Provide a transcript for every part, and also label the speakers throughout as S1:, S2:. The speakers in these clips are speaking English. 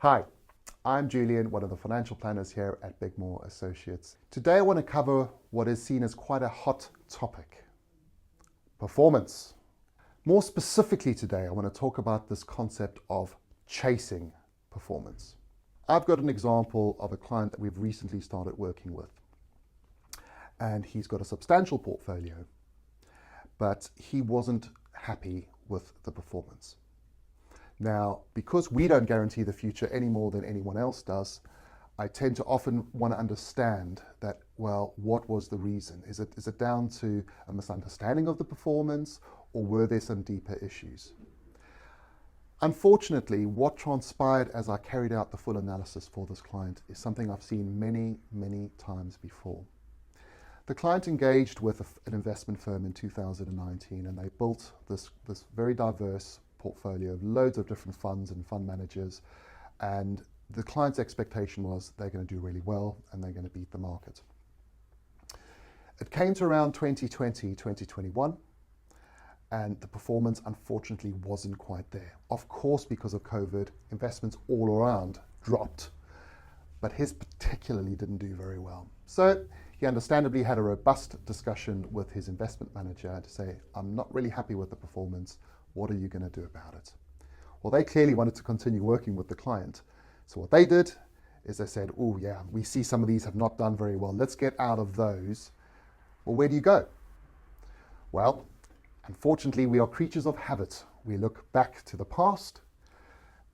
S1: Hi, I'm Julian, one of the financial planners here at Bigmore Associates. Today I want to cover what is seen as quite a hot topic: performance. More specifically today, I want to talk about this concept of chasing performance. I've got an example of a client that we've recently started working with, and he's got a substantial portfolio, but he wasn't happy with the performance. Now, because we don't guarantee the future any more than anyone else does, I tend to often want to understand that, well, what was the reason? Is it down to a misunderstanding of the performance, or were there some deeper issues? Unfortunately, what transpired as I carried out the full analysis for this client is something I've seen many, many times before. The client engaged with an investment firm in 2019, and they built this very diverse portfolio of loads of different funds and fund managers, and the client's expectation was they're going to do really well and they're going to beat the market. It came to around 2020, 2021, and the performance unfortunately wasn't quite there. Of course, because of COVID, investments all around dropped, but his particularly didn't do very well. So he understandably had a robust discussion with his investment manager to say, I'm not really happy with the performance. What are you going to do about it? Well, they clearly wanted to continue working with the client. So what they did is they said, oh yeah, we see some of these have not done very well. Let's get out of those. Well, where do you go? Well, unfortunately, we are creatures of habit. We look back to the past,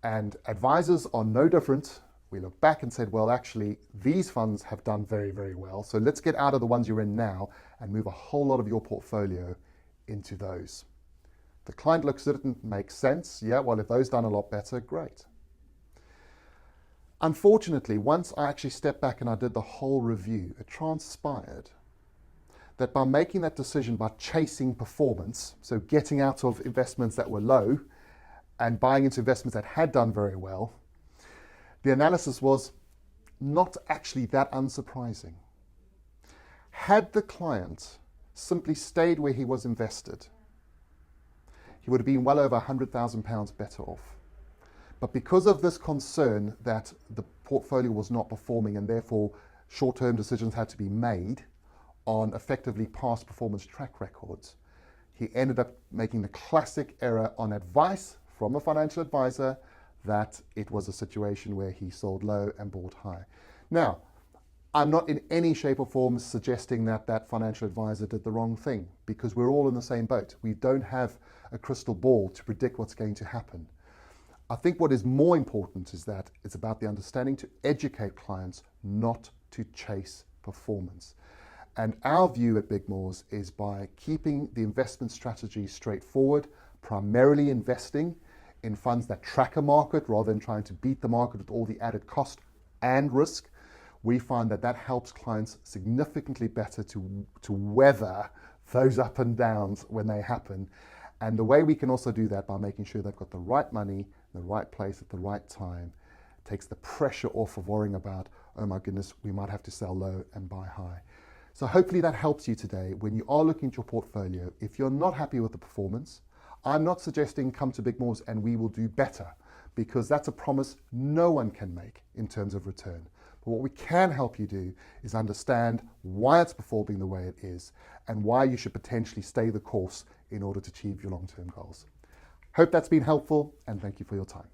S1: and advisors are no different. We look back and said, well, actually, these funds have done very, very well. So let's get out of the ones you're in now and move a whole lot of your portfolio into those. The client looks at it and makes sense. Yeah, well, if those done a lot better, great. Unfortunately, once I actually stepped back and I did the whole review, it transpired that by making that decision, by chasing performance, so getting out of investments that were low and buying into investments that had done very well, the analysis was not actually that unsurprising. Had the client simply stayed where he was invested, he would have been well over £100,000 better off. But because of this concern that the portfolio was not performing and therefore short-term decisions had to be made on effectively past performance track records, he ended up making the classic error on advice from a financial advisor that it was a situation where he sold low and bought high. Now, I'm not in any shape or form suggesting that that financial advisor did the wrong thing, because we're all in the same boat. We don't have a crystal ball to predict what's going to happen. I think what is more important is that it's about the understanding to educate clients, not to chase performance. And our view at Bigmore's is by keeping the investment strategy straightforward, primarily investing in funds that track a market rather than trying to beat the market with all the added cost and risk. We find that that helps clients significantly better to weather those up and downs when they happen. And the way we can also do that by making sure they've got the right money in the right place at the right time takes the pressure off of worrying about, oh my goodness, we might have to sell low and buy high. So hopefully that helps you today when you are looking at your portfolio. If you're not happy with the performance, I'm not suggesting come to Bigmore's and we will do better, because that's a promise no one can make in terms of return. But what we can help you do is understand why it's performing the way it is and why you should potentially stay the course in order to achieve your long-term goals. Hope that's been helpful, and thank you for your time.